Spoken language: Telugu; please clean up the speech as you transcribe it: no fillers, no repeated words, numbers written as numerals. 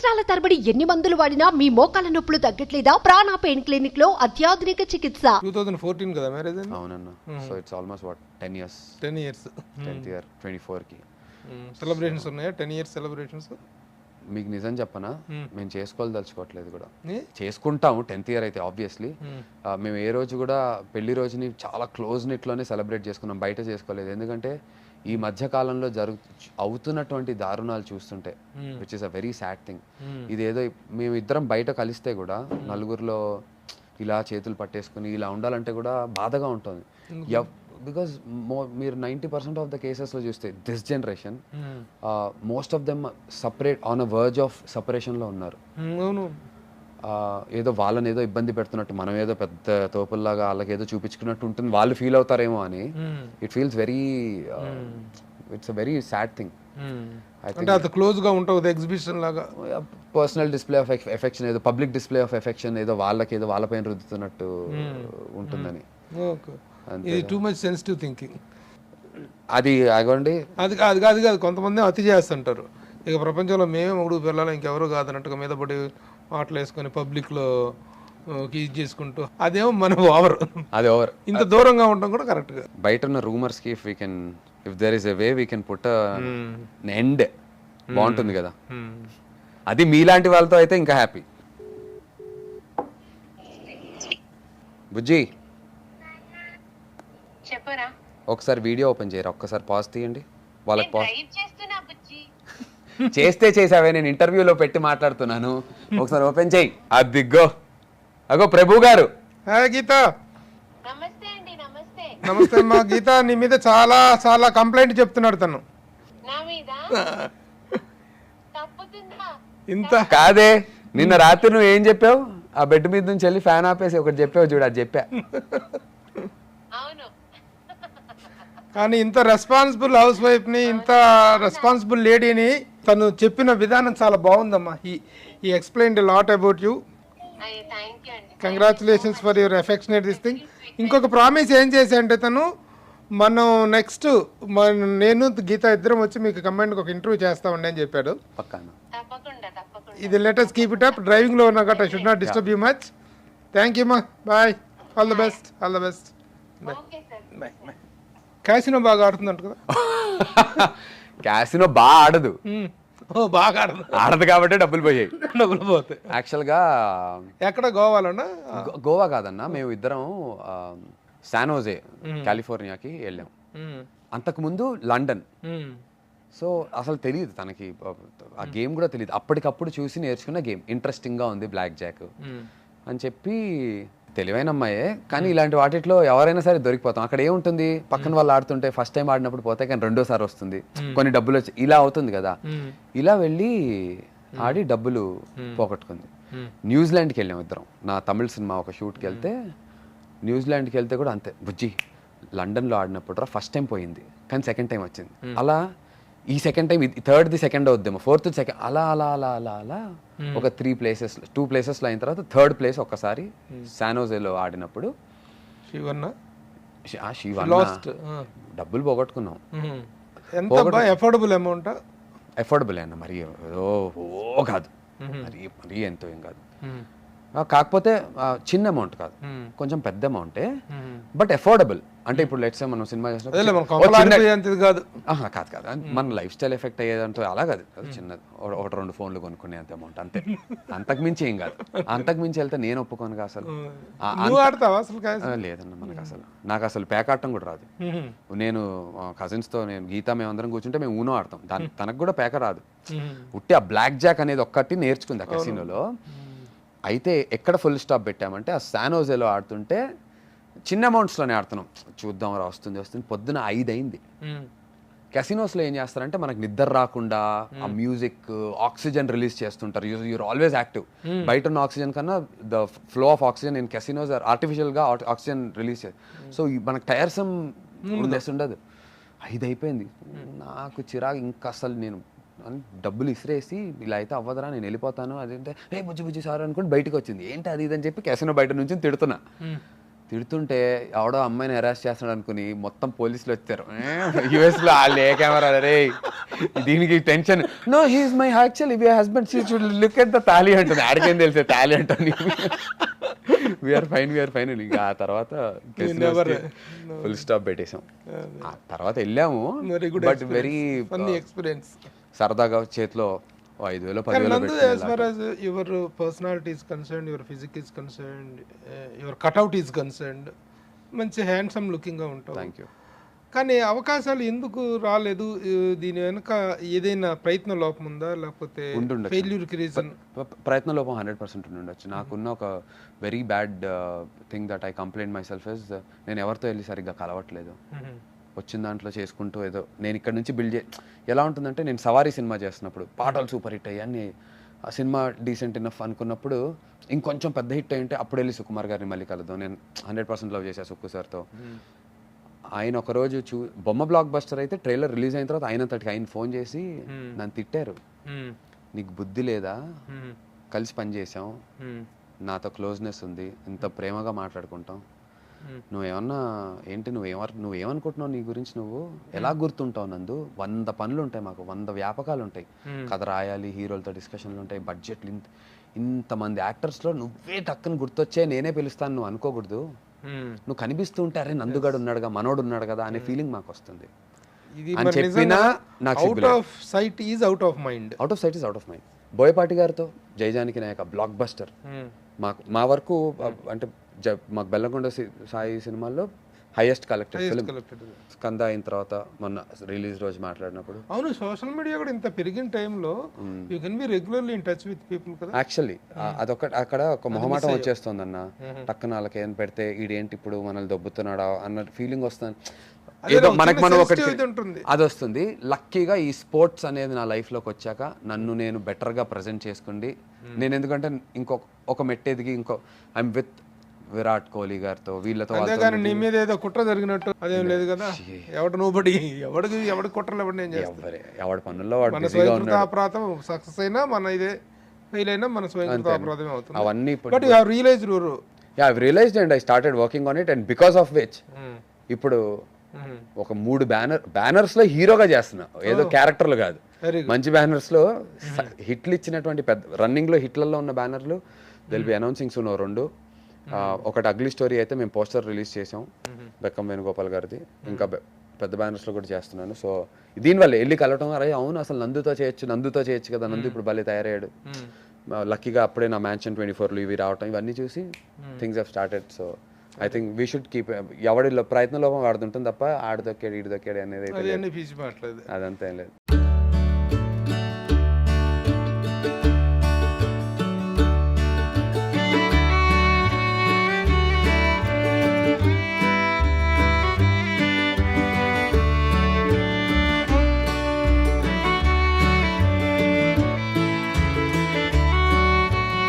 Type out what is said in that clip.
సంవత్సరాల తరబడి ఎన్ని మందులు వాడినా మీ మోకాల నొప్పులు తగ్గట్లేదా? ప్రాణ పెయిన్ క్లినిక్ లో అత్యాధునిక చికిత్స. 2014 కదా మ్యారేజ్? అవునన్నా. So it's almost what 10 years. 10th year 24 కి సెలబ్రేషన్స్ ఉన్నాయా? 10 years సెలబ్రేషన్స్. మీకు నిజం చెప్పనా, మేము చేసుకోదలుచుకోవట్లేదు కూడా. చేసుకుంటాము 10th year అయితే ఆబ్వియస్లీ. మేము ఏ రోజు కూడా పెళ్లి రోజుని చాలా క్లోజ్ నిట్లోనే సెలబ్రేట్ చేసుకున్నాం, బయట చేసుకోలేదు. ఎందుకంటే ఈ మధ్య కాలంలో అవుతున్నటువంటి దారుణాలు చూస్తుంటే which is a very sad thing. ఇదేదో మేము ఇద్దరం బయట కలిస్తే కూడా నలుగురిలో ఇలా చేతులు పట్టేసుకుని ఇలా ఉండాలంటే కూడా బాధగా ఉంటుంది. బికాజ్ మీరు 90% ఆఫ్ ద కేసెస్లో చూస్తే this generation most of them separate on a verge of సపరేషన్లో ఉన్నారు. ఏదో వాళ్ళని ఏదో ఇబ్బంది పెడుతున్నట్టు, మనం ఏదో పెద్ద తోపుల్లాగా వాళ్ళకి ఏదో చూపించుకున్నట్టు ఉంటుంది, వాళ్ళు ఫీల్ అవుతారేమో అని. It feels very, it's a very sad thing. అంటే అది క్లోజ్ గా ఉంటుంది, ఎగ్జిబిషన్ లాగా. పర్సనల్ డిస్ప్లే ఆఫ్ ఎఫెక్షన్, ఏదో పబ్లిక్ డిస్ప్లే ఆఫ్ ఎఫెక్షన్, ఏదో వాళ్ళకి ఏదో వాళ్ళపైన రుద్దుతున్నట్టు ఉంటుందని. ఇది టూ మచ్ సెన్సిటివ్ థింకింగ్. అది అగోండి, అది అది కాదు కాదు కొంతమంది అతి చేస్తుంటారు. ఇక ప్రపంచంలో మేమే మొగుడు పిల్లలు ఇంకెవరు కాదన్నట్టుగా మీద పడి మాటలు వేసుకొని పబ్లిక్లో ఇది చేసుకుంటూ, అదేమో మనం ఓవర్. అది ఓవర్. ఇంత దూరంగా ఉండడం కూడా కరెక్ట్గా. బయట ఉన్న రూమర్స్కి if there is a way we can put end, బాగుంటుంది కదా. అది మీలాంటి వాళ్ళతో అయితే ఇంకా హ్యాపీ. బుజ్జి చెప్పరా, ఒకసారి వీడియో ఓపెన్ చేయరా, ఒక్కసారి పాజ్ తీయండి. వాళ్ళకి పాజ్ చేస్తే చేసావే, నేను ఇంటర్వ్యూలో పెట్టి మాట్లాడుతున్నాను. ఒకసారి ఓపెన్ చేయి. అదిగో అగో ప్రభు గారు. గీత నమస్తే అండి. నమస్తే. నమస్తే అమ్మా. గీత నీ మీద చాలా చాలా కంప్లైంట్ చెప్తున్నాడు తను. నా మీద తప్పుతుందా? ఇంత కాదే, నిన్న రాత్రి నువ్వు ఏం చెప్పావు? ఆ బెడ్ మీద నుంచి వెళ్ళి ఫ్యాన్ ఆపేసి ఒకటి చెప్పావు చూడు, అది చెప్పా. అవును. కానీ ఇంత రెస్పాన్సిబుల్ హౌస్ వైఫ్ ని, ఇంత రెస్పాన్సిబుల్ లేడీని తను చెప్పిన విధానం చాలా బాగుందమ్మా. ఈ explained lot about you. Thank you అండి. Congratulations for your affectionate this thing. ఇంకొక ప్రామిస్ ఏం చేసి అంటే తను, మనం నెక్స్ట్ నేను గీత ఇద్దరం వచ్చి మీకు కంబైన్డ్ ఒక ఇంటర్వ్యూ చేస్తామండి అని చెప్పాడు. తప్పకుండా తప్పకుండా. ఇది letters keep it up. Driving లో ఉన్నా but I should not disturb you much. Thank you మా. Bye. All the best. All the best. Okay sir. Bye bye. Casino బాగా ఆడుతుందంట కదా? క్యాసినో బాగా ఆడదు. బాగా ఆడదు. ఆడదు కాబట్టి డబ్బులు పోయాయి. డబ్బులు పోతాయి. యాక్చువల్గా ఎక్కడ గోవాలోనా? గోవా కాదన్నా, మేము ఇద్దరం శాన్ హోజే కాలిఫోర్నియాకి వెళ్ళాం. అంతకుముందు లండన్. సో అసలు తెలియదు తనకి, ఆ గేమ్ కూడా తెలియదు. అప్పటికప్పుడు చూసి నేర్చుకున్న గేమ్, ఇంట్రెస్టింగ్గా ఉంది బ్లాక్ జాక్ అని చెప్పి. తెలివైన అమ్మాయే, కానీ ఇలాంటి వాటిలో ఎవరైనా సరే దొరికిపోతాం. అక్కడ ఏముంటుంది, పక్కన వాళ్ళు ఆడుతుంటే ఫస్ట్ టైం ఆడినప్పుడు పోతే కానీ రెండోసారి వస్తుంది, కొన్ని డబ్బులు వచ్చి ఇలా అవుతుంది కదా. ఇలా వెళ్ళి ఆడి డబ్బులు పోగొట్టుకుంది. న్యూజిలాండ్కి వెళ్ళాం ఇద్దరం. నా తమిళ సినిమా ఒక షూట్కి వెళ్తే, న్యూజిలాండ్కి వెళ్తే కూడా అంతే. బుజ్జి లండన్లో ఆడినప్పుడు ఫస్ట్ టైం పోయింది, కానీ సెకండ్ టైం వచ్చింది. అలా ఈ second time, third the second అవుద్దేమో, ఫోర్త్ సెకండ్, అలా అలా అలా అలా అలా ఒక 2 ప్లేసెస్లో అయిన తర్వాత థర్డ్ ప్లేస్ ఒక్కసారి శానోజేలో ఆడినప్పుడు డబ్బులు పోగొట్టుకున్నాం. Affordable amount? ఎఫోర్డబుల్ అన్న, మరి ఓ కాదు, మరీ ఎంతో ఏం కాదు. కాకపోతే చిన్న అమౌంట్ కాదు, కొంచెం పెద్ద అమౌంటే, బట్ ఎఫోర్డబుల్. అంటే ఇప్పుడు లెట్స్ మనం సినిమా చేసినప్పుడు కాదు కాదు, మన లైఫ్ స్టైల్ ఎఫెక్ట్ అయ్యేదంటే అలా కాదు. చిన్నది, 1-2 ఫోన్లు కొనుక్కునే అంత అమౌంట్ అంతే. అంతకు మించి ఏం కాదు. అంతకు మించి వెళ్తే నేను ఒప్పుకోను అసలు. లేదన్న, మనకు అసలు, నాకు అసలు పేకాడటం కూడా రాదు. నేను కజిన్స్తో, నేను గీత, మేమందరం కూర్చుంటే మేము ఊనో ఆడతాం. తనకు కూడా పేక రాదు. ఉట్టి ఆ బ్లాక్ జాక్ అనేది ఒక్కటి నేర్చుకుంది ఆ కెసినోలో. అయితే ఎక్కడ ఫుల్ స్టాప్ పెట్టామంటే, ఆ శాన్ హోజేలో ఆడుతుంటే చిన్న అమౌంట్స్లోనే ఆడుతున్నాం. చూద్దాం రా, వస్తుంది. పొద్దున 5 అయింది. కెసినోస్లో ఏం చేస్తారంటే, మనకు నిద్ర రాకుండా ఆ మ్యూజిక్, ఆక్సిజన్ రిలీజ్ చేస్తుంటారు. You're always active. బయట ఉన్న ఆక్సిజన్ కన్నా the flow of oxygen in casinos ఆర్టిఫిషియల్గా ఆక్సిజన్ రిలీజ్ చేస్తారు. సో మనకు టైర్సమ్ ఉండదు. 5 అయిపోయింది. నాకు చిరాకు, ఇంకా అసలు నేను డబ్బులు ఇసిరేసి, ఇలా అయితే అవ్వదరా, నేను వెళ్ళిపోతాను. అదేంటే బుజ్జి సార్ అనుకుంటే బయటకు వచ్చింది. ఏంటి అది ఇదని చెప్పి కెసినో బయట నుంచి తిడుతున్నా. తిడుతుంటే ఎవడో అమ్మాయిని హెరాస్ చేస్తున్నాడు అనుకుని మొత్తం పోలీసులు వచ్చారు. యుఎస్ లో వాళ్ళు ఏ కెమెరా రే దీనికి tension. No he's my actual ఇవి husband she should look at the thali అంటుంది. ఆడికేం తెలిసే తాళి అంటుంది. వీఆర్ ఫైన్ ఇంకా ఆ తర్వాత ఫుల్ స్టాప్ పెట్టేసాం. ఆ తర్వాత వెళ్ళాము బట్ వెరీ ఎక్స్పీరియన్స్. సరదాగా చేతిలో 5,000 10,000 Nandu, as far as your personality is concerned, your physique is concerned, your cutout is concerned, మంచి హ్యాండ్సమ్ లుకింగ్గా ఉంటావు. Thank you. కానీ అవకాశాలు ఎందుకు రాలేదు? దీని వెనుక ఏదైనా ప్రయత్న లోపం ఉందా, లేకపోతే ఫెయిల్యూర్కి రీజన్? ప్రయత్న లోపం 100% ఉండొచ్చు. నాకున్న ఒక very bad thing that I complaint my self is నేను ఎవరితో వెళ్ళి సరిగ్గా కలవట్లేదు. వచ్చిన దాంట్లో చేసుకుంటూ ఏదో నేను ఇక్కడ నుంచి ఎలా ఉంటుందంటే, నేను సవారీ సినిమా చేస్తున్నప్పుడు పాటలు సూపర్ హిట్ అయ్యాన్ని, ఆ సినిమా డీసెంట్ ఇనఫ్ అనుకున్నప్పుడు ఇంకొంచెం పెద్ద హిట్ అయ్యింటే అప్పుడు వెళ్ళి సుకుమార్ గారిని మళ్ళీ కలుద్దాం. నేను 100% లవ్ చేశాను సుక్కు సార్తో. ఆయన ఒకరోజు బొమ్మ బ్లాక్ బస్టర్ అయితే ట్రైలర్ రిలీజ్ అయిన తర్వాత ఆయన ఫోన్ చేసి నన్ను తిట్టారు. నీకు బుద్ధి లేదా, కలిసి పని చేసాం, నాతో క్లోజ్నెస్ ఉంది, ఇంత ప్రేమగా మాట్లాడుకుంటాం, నువ్వేమన్నా ఏంటి నువ్వేమనుకుంటున్నావు నీ గురించి, నువ్వు ఎలా గుర్తుంటావు నందు, 100 పనులు ఉంటాయి మాకు, 100 వ్యాపకాలు ఉంటాయి, కథ రాయాలి, హీరోలతో డిస్కషన్లు ఉంటాయి, బడ్జెట్లు, ఇంతమంది యాక్టర్స్లో నువ్వే టక్కుని గుర్తొచ్చే నేనే పిలుస్తాను, నువ్వు అనుకోకూడదు, నువ్వు కనిపిస్తూ ఉంటే అరే నందుగాడు ఉన్నాడుగా, మనోడు ఉన్నాడు కదా అనే ఫీలింగ్ మాకు వస్తుంది అని చెప్పినా నాకు out of sight is out of mind. Boyapati గారితో జయజానికి నాయక బ్లాక్ బస్టర్. మా వరకు అంటే మాకు బెల్లకొండ సాయి సినిమాల్లో హైయెస్ట్ కలెక్టెడ్ ఫిల్మ్. స్కంద అయిన తర్వాత మొన్న రిలీజ్ రోజు మాట్లాడినప్పుడు, అవును, సోషల్ మీడియా కూడా ఇంత పెరిగిన టైంలో you can be regularly in touch with people కదా. యాక్చువల్లీ అక్కడ ఒక మొహమాటం వచ్చేస్తుంది అన్న, టక్కన వాళ్ళకి ఏం పెడితే ఈడేంటి ఇప్పుడు మనల్ని దొబ్బుతున్నాడా అన్న ఫీలింగ్ వస్తుంది. ఏదో మనకు మనం ఒకటి అది వస్తుంది. లక్కీగా ఈ స్పోర్ట్స్ అనేది నా లైఫ్లోకి వచ్చాక నన్ను నేను బెటర్గా ప్రజెంట్ చేసుకుంది. నేను ఎందుకంటే ఒక మెట్టేదికి ఐఎమ్ విత్ విరాట్ కోహ్లీ గారితో వీళ్ళతో. నీ మీద ఏదో కుట్ర జరిగినట్టు అదేం లేదు కదా. ఎవడి కుట్రలు ఎవడి పనుల్లో అపరాధం సక్సెస్ అయినా మన ఇదే ఫెయిల్ అయినా మన స్వయంకృత అపరాధమే అవుతుంది. అవన్నీ but you have realized realized and I started working on it and because of which ఇప్పుడు ఒక 3 బ్యానర్స్ లో హీరోగా చేస్తున్నా, ఏదో క్యారెక్టర్లు కాదు, మంచి బ్యానర్స్ లో హిట్లు ఇచ్చినటువంటి పెద్ద రన్నింగ్ లో హిట్లలో ఉన్న బ్యానర్లు దిల్ బి అనౌన్సింగ్ సూన్ 2. ఒకటి అగ్లీ స్టోరీ అయితే మేము పోస్టర్ రిలీజ్ చేసాం బెక్కం వేణుగోపాల్ గారిది. ఇంకా పెద్ద బ్యానర్స్ లో కూడా చేస్తున్నాను. సో దీనివల్ల వెళ్ళి కలవటం, అరే అవును అసలు నందుతో చేయొచ్చు కదా, నందు ఇప్పుడు భలే తయారయ్యాడు, లక్కీగా అప్పుడే నా మ్యాన్షన్ 24లో ఇవి రావటం, ఇవన్నీ చూసి things have started. So I think we should keep, ఎవడి ప్రయత్న లోపం వాడుతుంటుంది తప్ప ఆడు దొక్కాడు ఈడు దొక్కాడు అనేది అదంతా ఏం లేదు.